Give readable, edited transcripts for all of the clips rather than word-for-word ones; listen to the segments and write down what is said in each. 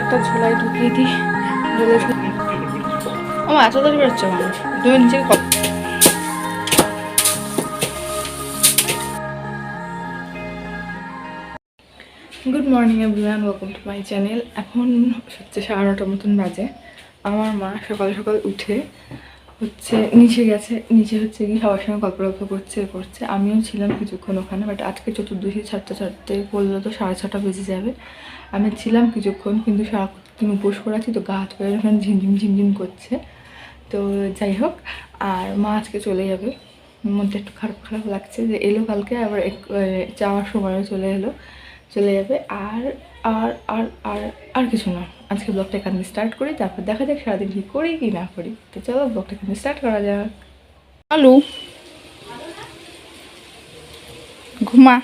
ব্যাগটা ঝোলাই ঢুকিয়ে দিই। বলে আমার এত তাড়াতাড়ি বেরোচ্ছে মানুষ, তুমি নিজেকে কত। Good morning everyone, welcome to my channel. এখন হচ্ছে 9:30 মতন বাজে। আমার মা সকাল সকাল উঠে হচ্ছে নিচে গেছে, নিচে হচ্ছে গিয়ে সবার সঙ্গে গল্প করছে। আমিও ছিলাম কিছুক্ষণ ওখানে, বাট আজকে চতুর্দশী ছাড়তে ছাড়তে বললো তো 6:30 বেজে যাবে। আমি ছিলাম কিছুক্ষণ, কিন্তু সারাদিন উপোস করাছি তো, গা হাত পায়ে ওখানে ঝিমঝিম করছে। তো যাই হোক, আর মা আজকে চলে যাবে। মধ্যে একটু খারাপ লাগছে যে এলো কালকে, আবার যাওয়ার সময়ও চলে যাবে। আর আর আর আর আর কিছু না। আজকে ব্লগটা এখানে স্টার্ট করি, তারপর দেখা যাক সারাদিন কী করি কি না করি। তো চলো ব্লগটা এখানে স্টার্ট করা যাক। আলু ঘুমা।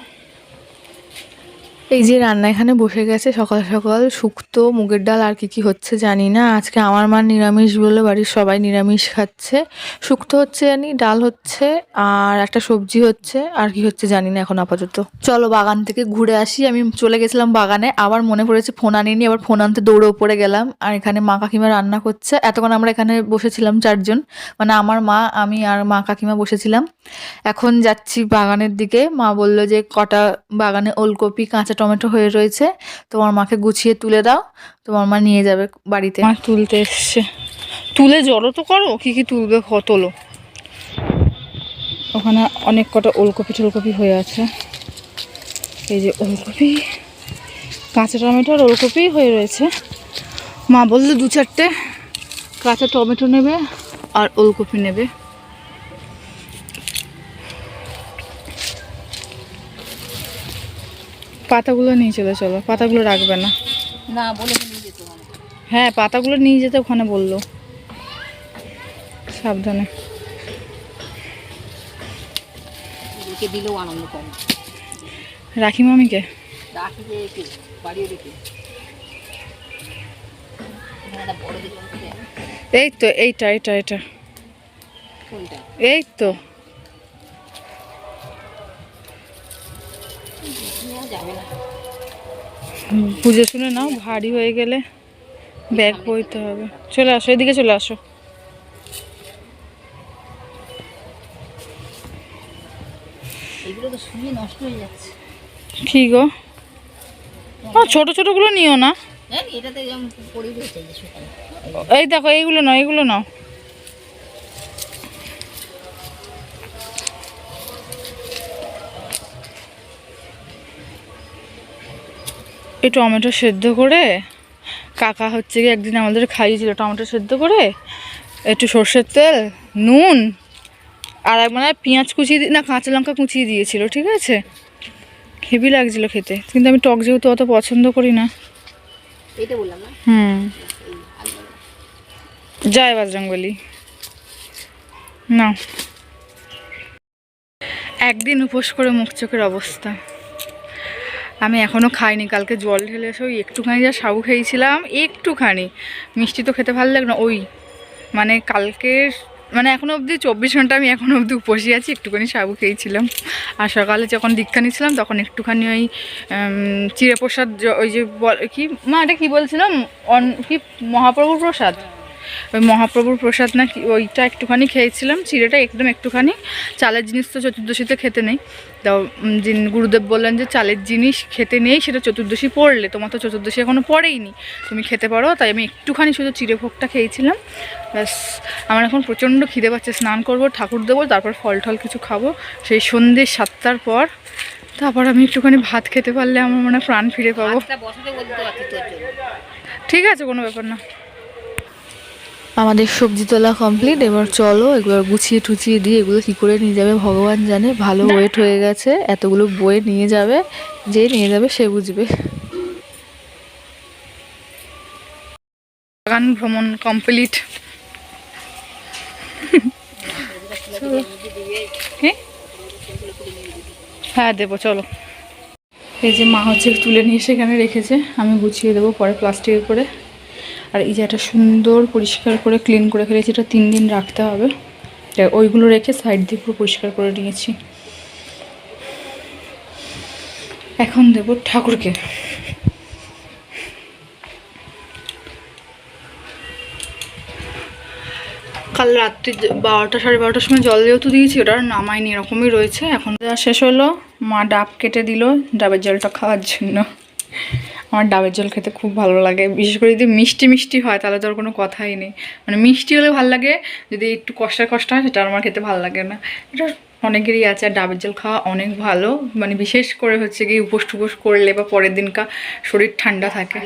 এই যে রান্না এখানে বসে গেছে সকাল সকাল, শুক্তো, মুগের ডাল আর কি হচ্ছে জানি না। আজকে আমার মা নিরামিষ বলে বাড়ির সবাই নিরামিষ খাচ্ছে। শুক্তো হচ্ছে জানি, ডাল হচ্ছে, আর একটা সবজি হচ্ছে, আর কি হচ্ছে জানি না এখন আপাতত। চলো বাগান থেকে ঘুরে আসি। আমি চলে গেছিলাম বাগানে, আবার মনে পড়েছে ফোন আনিনি, আবার ফোন আনতে দৌড়ে উপরে গেলাম। আর এখানে মা কাকিমা রান্না করছে। এতক্ষণ আমরা এখানে বসেছিলাম 4 জন, মানে আমার মা, আমি আর মা কাকিমা বসেছিলাম। এখন যাচ্ছি বাগানের দিকে। মা বলল যে কটা বাগানে ওলকপি কাঁচা টমেটো হয়ে রয়েছে, তোমার মাকে গুছিয়ে তুলে দাও, তোমার মা নিয়ে যাবে বাড়িতে। মা তুলতে এসছে, তুলে জড়ো তো করো, কি কি তুলবে তোলো। ওখানে অনেক কটা ওলকপি হয়ে আছে। এই যে ওলকপি, কাঁচা টমেটো আর ওলকপি হয়ে রয়েছে। মা বললো 2-4টে কাঁচা টমেটো নেবে আর ওলকপি নেবে। পাতাগুলো নিয়ে চলো, পাতাগুলো রাখবে না। না বলে নিয়ে যেতে হবে। হ্যাঁ পাতাগুলো নিয়ে যেতে ওখানে বললো, সাবধানে। রেখে দিলেও আনন্দ পাবে। রাখি মামিকে রাখি যে বাড়িয়ে রেখে এই তো এইটা কোনটা? এই তো যাবে না, বুঝে শুনে নাও, ভারী হয়ে গেলে ব্যাগ বইতে হবে। চলে আসো, এদিকে চলে আসো। এগুলো তো শুকিয়ে নষ্ট হয়ে যাচ্ছে। কি গো, ছোট ছোটগুলো নিও না। হ্যাঁ এটাতে যেমন পড়ে রয়েছে যে শুকানো। এই দেখো এইগুলো নাও। এই টমেটো সেদ্ধ করে কাকা হচ্ছে কি একদিন আমাদের খাইয়েছিল, টমেটো সেদ্ধ করে একটু সর্ষের তেল, নুন, আর মানে পেঁয়াজ কুচিয়ে না কাঁচা লঙ্কা কুচিয়ে দিয়েছিল, ঠিক আছে। হেভি লাগছিল খেতে, কিন্তু আমি টক যেহেতু অত পছন্দ করি না। এটা বললাম না। জয় বজরংবলী। না একদিন উপোস করে মুখ চোখের অবস্থা, আমি এখনও খাইনি। কালকে জল ঢেলে এসে ওই একটুখানি যা সাবু খেয়েছিলাম, একটুখানি। মিষ্টি তো খেতে ভালো লাগে না, ওই মানে কালকের মানে এখনও অবধি 24 ঘন্টা আমি এখনও অবধি উপসী আছি, একটুখানি সাবু খেয়েছিলাম। আর সকালে যখন দীক্ষা নিয়েছিলাম তখন একটুখানি ওই চিড়ে প্রসাদ, ওই যে কি মা এটা কী বলছিলাম, কি মহাপ্রভুর প্রসাদ, ওই মহাপ্রভুর প্রসাদ না কি, ওইটা একটুখানি খেয়েছিলাম। চিড়েটা একদম একটুখানি। চালের জিনিস তো চতুর্দশীতে খেতে নেই। তো গুরুদেব বললেন যে চালের জিনিস খেতে নেই, সেটা চতুর্দশী পড়লে, তোমার তো চতুর্দশী এখনও পড়েইনি, তুমি খেতে পারো। তাই আমি একটুখানি শুধু চিড়ে ভোগটা খেয়েছিলাম। ব্যাস, আমার এখন প্রচণ্ড খিদে পাচ্ছে, স্নান করবো, ঠাকুর দেবো, তারপর ফল টল কিছু খাবো সেই সন্ধ্যে 7টার পর। তারপর আমি একটুখানি ভাত খেতে পারলে আমার মনে হয় প্রাণ ফিরে পাবো। ঠিক আছে, কোনো ব্যাপার না। আমাদের সবজি তোলা কমপ্লিট, এবার চলো এগুলো গুছিয়ে টুচিয়ে দিয়ে এগুলো কী করে নিয়ে যাবে ভগবান জানে। ভালো ওয়েট হয়ে গেছে, এতগুলো বয়ে নিয়ে যাবে, যে নিয়ে যাবে সে বুঝবে। বাগান ভ্রমণ কমপ্লিট। হ্যাঁ দেবো, চলো। এই যে মা হচ্ছে তুলে নিয়ে সেখানে রেখেছে, আমি গুছিয়ে দেবো পরে প্লাস্টিকে করে। আর এই যে একটা সুন্দর পরিষ্কার করে ক্লিন করে ফেলেছি, এটা 3 দিন রাখতে হবে। ওইগুলো রেখে সাইড দিয়ে পুরো পরিষ্কার করে নিয়েছি। এখন দেব ঠাকুরকে। কাল রাত্রি 12টা 12:30টার সময় জল যেহেতু দিয়েছি, ওটা আর নামাইনি, এরকমই রয়েছে। এখন যা শেষ হলো, মা ডাব কেটে দিল ডাবের জলটা খাওয়ার জন্য। আমার ডাবের জল খেতে খুব ভালো লাগে, বিশেষ করে যদি মিষ্টি মিষ্টি হয় তাহলে তো আর কোনো কথাই নেই। মানে মিষ্টি হলে ভালো লাগে, যদি একটু কষ্টা কষ্ট হয় সেটা আমার খেতে ভালো লাগে না। এটা অনেকেরই আছে। আর ডাবের জল খাওয়া অনেক ভালো, মানে বিশেষ করে হচ্ছে কি উপোস টুপোস করলে বা পরের দিনকা শরীর ঠান্ডা থাকে।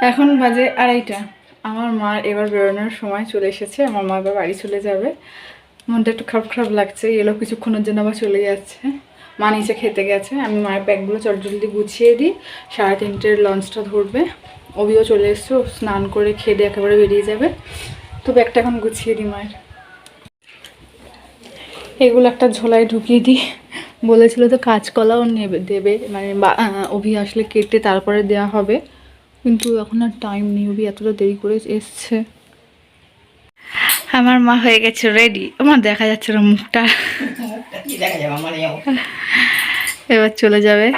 এখন বাজে 2:30। আমার মার এবার বেরোনোর সময় চলে এসেছে। আমার মা এবার বাড়ি চলে যাবে। মনটা একটু খারাপ খারাপ লাগছে, এলো কিছুক্ষণের জন্য আবার চলে যাচ্ছে। মা নিচে খেতে গেছে, আমি মায়ের ব্যাগগুলো চটজলদি গুছিয়ে দিই। 3:30 লঞ্চটা ধরবে, অবিও চলে এসছে, ও স্নান করে খেয়ে দিয়ে একেবারে বেরিয়ে যাবে। তো ব্যাগটা এখন গুছিয়ে দিই মায়ের। এগুলো একটা ঝোলায় ঢুকিয়ে দিই। বলেছিল তো কাঁচকলাও দেবে, মানে অভি আসলে কেটে তারপরে দেওয়া হবে, কিন্তু এখন আর টাইম নেই, অভি এতটা দেরি করে এসছে। আমার মা হয়ে গেছে রেডি। আমার দেখা যাচ্ছে না মুখটা, এবার চলে যাবে।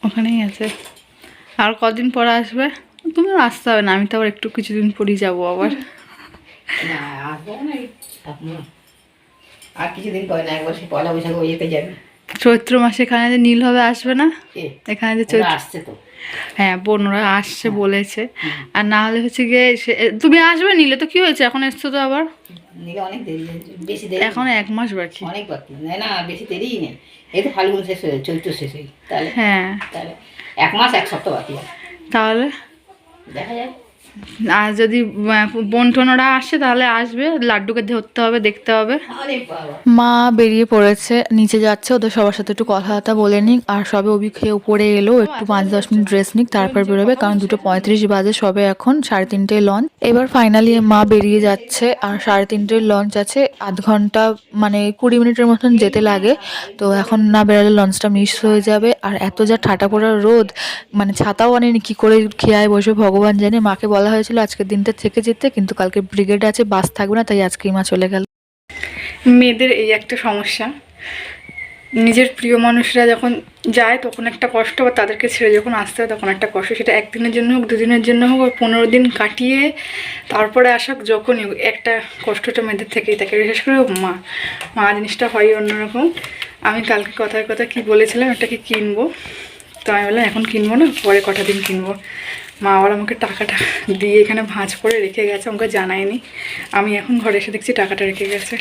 ওখানেই আছে। আর কদিন পরে আসবে? তুমি আসতে হবে না, আমি তো আবার একটু কিছুদিন পরেই যাবো আবার। আর কিছুদিন পরে না, একবার সে পয়লা বৈশাখ হয়ে যেতে যাবে। চৈত্র মাসে এখানে যে নীল হবে, আসবে না? এখানে যে চৈত্র আসছে তো, হ্যাঁ বোনরা আসছে বলেছে। আর না হলে হচ্ছে গিয়ে তুমি আসবে নিলে তো কি হয়েছে, এখন এসছো তো আবার। নিলে অনেক দেরি, বেশি দেরি এখন 1 মাস বাকি, অনেক বাকি। না বেশি দেরিই নেই, এই তো ফাল্গুন শেষ হয়ে চৈত্র শেষ হয়ে, তাহলে হ্যাঁ তাহলে 1 মাস 1 সপ্তাহ বাকি আছে। তাহলে দেখা যায়। আর যদি বোন টোনরা আসে তাহলে আসবে, লাড্ডুকে ধরতে হবে, দেখতে হবে। আরে বাবা, মা বেরিয়ে পড়েছে, নিচে যাচ্ছে, ওদের সবার সাথে একটু কথাবার্তা বলে নিক। আর সবে অভি খেয়ে উপরে এলো, একটু 5-10 মিনিট ড্রেস নিক, তারপর বেরোবে, কারণ 2:35 বাজে সবে, এখন 3:30 লঞ্চ। এবার ফাইনালি মা বেরিয়ে যাচ্ছে, আর 3:30 লঞ্চ আছে, আধ ঘন্টা মানে 20 মিনিটের মতন যেতে লাগে। তো এখন না বেরোলে লঞ্চটা মিস হয়ে যাবে। আর এত যা ঠাটা পড়া রোদ, মানে ছাতাও আনেনি, কি করে খেয়ায় বসবে ভগবান জানে। মাকে বলা হয়েছিল আজকের দিনটা থেকে যেতে, কিন্তু কালকে ব্রিগেড আছে, বাস থাকবে না, তাই আজকেই মা চলে গেল। মেয়েদের এই একটা সমস্যা, নিজের প্রিয় মানুষরা যখন যায় তখন একটা কষ্ট, বা তাদেরকে ছেড়ে যখন আসতে হয় তখন একটা কষ্ট। সেটা 1 দিনের জন্য হোক, 2 দিনের জন্য হোক, আর 15 দিন কাটিয়ে তারপরে আসা, যখনই হোক একটা কষ্টটা মেয়েদের থেকেই থাকে। বিশেষ করে মা জিনিসটা হয় অন্যরকম। আমি কালকে কথায় কথা কি বলেছিলাম, এটাকে কিনবো, তো আমি বললাম এখন কিনবো না, পরে কটা দিন কিনবো। মা আবার আমাকে টাকাটা দিয়ে এখানে ভাঁজ করে রেখে গেছে, আমাকে জানায়নি। আমি এখন ঘরে এসে দেখছি টাকাটা রেখে গেছে।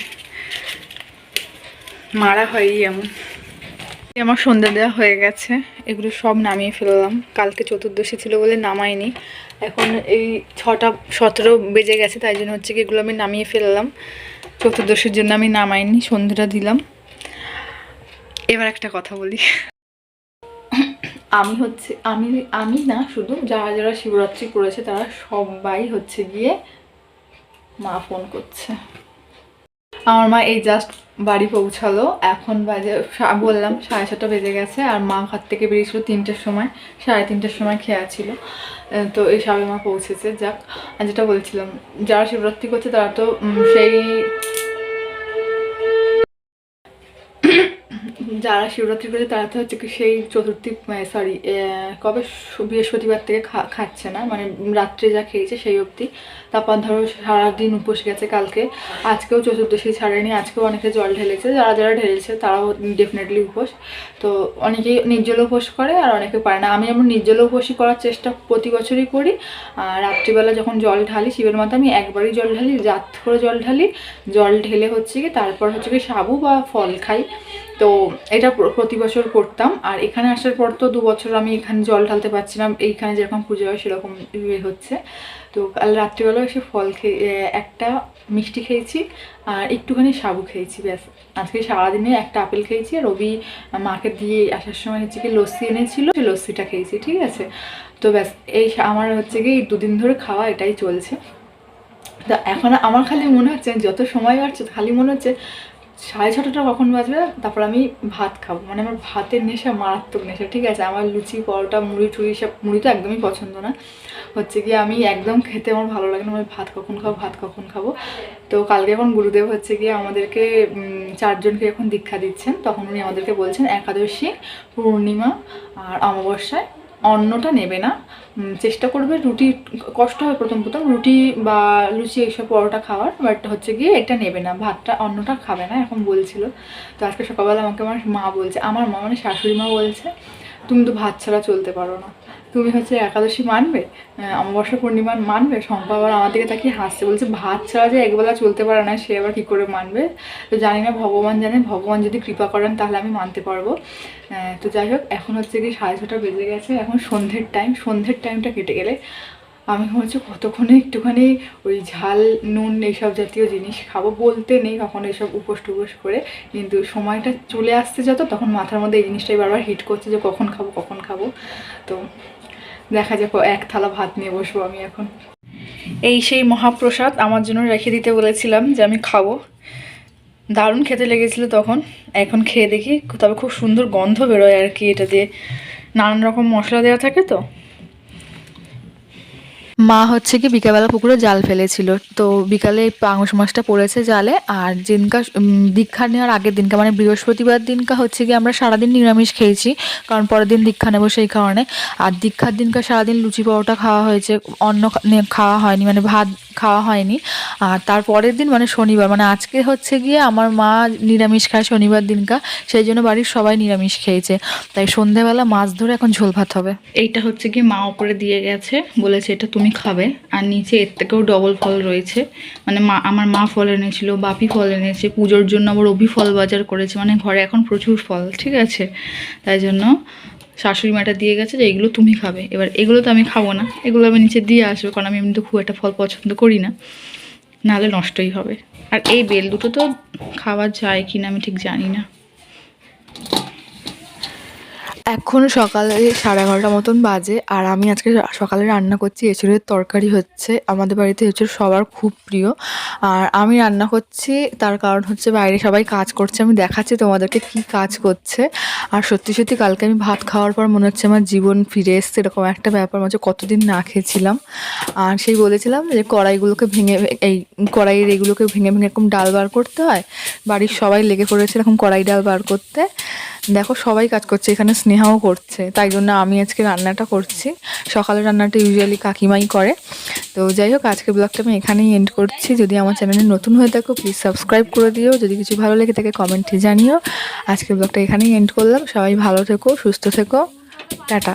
মারা হয়ই এমন। আমার সন্ধ্যা দেওয়া হয়ে গেছে, এগুলো সব নামিয়ে ফেললাম। কালকে চতুর্দশী ছিল বলে নামাইনি, এখন এই 6:17 বেজে গেছে, তাই জন্য হচ্ছে কি এগুলো আমি নামিয়ে ফেললাম। চতুর্দশীর জন্য আমি নামাইনি, সন্ধ্যাটা দিলাম। এবার একটা কথা বলি, আমি না, শুধু যারা যারা শিবরাত্রি করেছে তারা সবাই হচ্ছে গিয়ে মা ফোন করছে। আমার মা এই জাস্ট বাড়ি পৌঁছালো, এখন বাজে বললাম 7:30 বেজে গেছে। আর মা ঘর থেকে বেরিয়েছিল 3টের সময়, 3:30 সময় খেয়া ছিল। তো এই সবে মা পৌঁছেছে। যাক, আর যেটা বলছিলাম, যারা শিবরাত্রি করছে তারা তো যারা শিবরাত্রি করে তারা তো হচ্ছে কি সেই চতুর্থী, কবে বৃহস্পতিবার থেকে খাচ্ছে না, মানে রাত্রে যা খেয়েছে সেই অবধি। তারপর ধরো সারাদিন উপোস গেছে কালকে, আজকেও চতুর্দশী ছাড়েনি, আজকেও অনেকে জল ঢেলেছে। যারা যারা ঢেলেছে তারাও ডেফিনেটলি উপোস। তো অনেকেই নির্জল উপোস করে, আর অনেকে পারে না। আমি যেমন নির্জল উপোসই করার চেষ্টা প্রতি বছরই করি। আর রাত্রিবেলা যখন জল ঢালি শিবের মাথায়, আমি একবারই জল ঢালি, রাত করে জল ঢালি। জল ঢেলে হচ্ছে কি তারপর হচ্ছে কি সাবু বা ফল খাই। তো এটা প্রতি বছর করতাম। আর এখানে আসার পর তো 2 বছর আমি এখানে জল ঢালতে পারছিলাম, এইখানে যেরকম পুজো হয় সেরকম হচ্ছে। তো কাল রাত্রিবেলা এসে ফল একটা মিষ্টি খেয়েছি, আর একটুখানি সাবু খেয়েছি, ব্যাস। আজকে সারাদিনে একটা আপেল খেয়েছি। আর রবি মাকে দিয়ে আসার সময় হচ্ছে কি লস্যি এনেছিল, সেই লস্যিটা খেয়েছি, ঠিক আছে। তো ব্যাস, এই আমার হচ্ছে কি 2 দিন ধরে খাওয়া এটাই চলছে। তা এখন আমার খালি মনে হচ্ছে, যত সময় বাড়ছে খালি মনে হচ্ছে 6:30টা কখন বাজবে, তারপর আমি ভাত খাবো। মানে আমার ভাতের নেশা মারাত্মক নেশা, ঠিক আছে। আমার লুচি পরোটা মুড়ি টুড়ি সব, মুড়ি তো একদমই পছন্দ না, হচ্ছে গিয়ে আমি একদম খেতে আমার ভালো লাগে না, আমি ভাত কখন খাবো। তো কালকে এখন গুরুদেব হচ্ছে গিয়ে আমাদেরকে 4 জনকে এখন দীক্ষা দিচ্ছেন, তখন উনি আমাদেরকে বলছেন একাদশী, পূর্ণিমা আর অমাবস্যায় অন্নটা নেবে না, চেষ্টা করবে রুটি, কষ্ট হয় প্রথম রুটি বা লুচি এইসব পরোটা খাওয়ার, বাট হচ্ছে গিয়ে এটা নেবে না, ভাতটা অন্নটা খাবে না এখন বলছিল। তো আজকে সকালবেলা আমাকে আমার মা বলছে, আমার মা মানে শাশুড়ি মা বলছে তুমি তো ভাত ছাড়া চলতে পারো না, তুমি হচ্ছে একাদশী মানবে, অমাবস্যা পূর্ণিমা মানবে। শম্পা আবার আমার দিকে তাকিয়ে হাসছে, বলছে ভাত ছাড়া যে একবেলা চলতে পারে না সে আবার কী করে মানবে। তো জানি না, ভগবান জানে, ভগবান যদি কৃপা করেন তাহলে আমি মানতে পারবো। তো যাই হোক, এখন হচ্ছে কি 6:30 বেজে গেছে, এখন সন্ধ্যের টাইমটা কেটে গেলে আমি হচ্ছে কতক্ষণে একটুখানি ওই ঝাল নুন এইসব জাতীয় জিনিস খাবো, বলতে নেই কখন এইসব উপোস টুপোস করে, কিন্তু সময়টা চলে আসছে যত, তখন মাথার মধ্যে এই জিনিসটাই বারবার হিট করছে যে কখন খাবো। তো দেখা যাক, 1 থালা ভাত নিয়ে বসবো আমি এখন। এই সেই মহাপ্রসাদ আমার জন্য রেখে দিতে বলেছিলাম যে আমি খাবো, দারুণ খেতে লেগেছিলো তখন, এখন খেয়ে দেখি, তবে খুব সুন্দর গন্ধ বেরোয় আর কি, এটা দিয়ে নানান রকম মশলা দেওয়া থাকে তো। মা হচ্ছে কি বিকালবেলা পুকুরে জাল ফেলেছিল, তো বিকালে পাঙাশ মাছটা পড়েছে জালে, আর দিনকা দীক্ষা নেওয়ার আগের দিনকা মানে বৃহস্পতিবার দিনকা হচ্ছে কি আমরা সারাদিন নিরামিষ খেয়েছি, কারণ পরের দিন দীক্ষা নেবো সেই কারণে। আর দীক্ষার দিনকা সারাদিন লুচি পরোটা খাওয়া হয়েছে, অন্ন খাওয়া হয়নি, মানে ভাত খাওয়া হয়নি। আর তারপরের দিন মানে শনিবার, মানে আজকে হচ্ছে গিয়ে আমার মা নিরামিষ খায় শনিবার দিনকা, সেই জন্য বাড়ির সবাই নিরামিষ খেয়েছে, তাই সন্ধ্যাবেলা মাছ ধরে এখন ঝোল ভাত হবে। এইটা হচ্ছে কি মা ওপরে দিয়ে গেছে, বলেছে এটা তুমি খাবে, আর নিচে এর থেকেও ডবল ফল রয়েছে, মানে আমার মা ফল এনেছিল, বাপি ফল এনেছে, পুজোর জন্য আবার অভি ফল বাজার করেছে, মানে ঘরে এখন প্রচুর ফল, ঠিক আছে, তাই জন্য শাশুড়ি মাটা দিয়ে গেছে যে এগুলো তুমি খাবে। এবার এগুলো তো আমি খাবো না, এগুলো আমি নিচে দিয়ে আসবো, কারণ আমি এমনিতে খুব একটা ফল পছন্দ করি না, নাহলে নষ্টই হবে। আর এই বেল দুটো তো খাওয়া যায় কিনা আমি ঠিক জানি না। এখন সকালে 11:30 মতন বাজে, আর আমি আজকে সকালে রান্না করছি এঁচুড়ের তরকারি, হচ্ছে আমাদের বাড়িতে এঁচুড় সবার খুব প্রিয়, আর আমি রান্না করছি তার কারণ হচ্ছে বাইরে সবাই কাজ করছে, আমি দেখাচ্ছি তোমাদেরকে কি কাজ করছে। আর সত্যি সত্যি কালকে আমি ভাত খাওয়ার পর মনে হচ্ছে আমার জীবন ফিরে এসছে, এরকম একটা ব্যাপার, মনে হচ্ছে কতদিন না খেয়েছিলাম। আর সেই বলেছিলাম যে কড়াইগুলোকে ভেঙে, এই কড়াইয়ের এগুলোকে ভেঙে এরকম ডাল বার করতে হয়, বাড়ির সবাই লেগে পড়েছে এরকম কড়াই ডাল বার করতে। দেখো সবাই কাজ করছে, এখানে স্নেহাও করছে, তাই জন্য আমি আজকে রান্নাটা করছি। সকালের রান্নাটা ইউজুয়ালি কাকিমাই করে। তো যাই হোক, আজকের ব্লগটা আমি এখানেই এন্ড করছি। যদি আমার চ্যানেলে নতুন হয়ে থাকো প্লিজ সাবস্ক্রাইব করে দিও, যদি কিছু ভালো লেগে থাকে কমেন্টে জানিও। আজকের ব্লগটা এখানেই এন্ড করলাম, সবাই ভালো থেকো, সুস্থ থেকো, টাটা।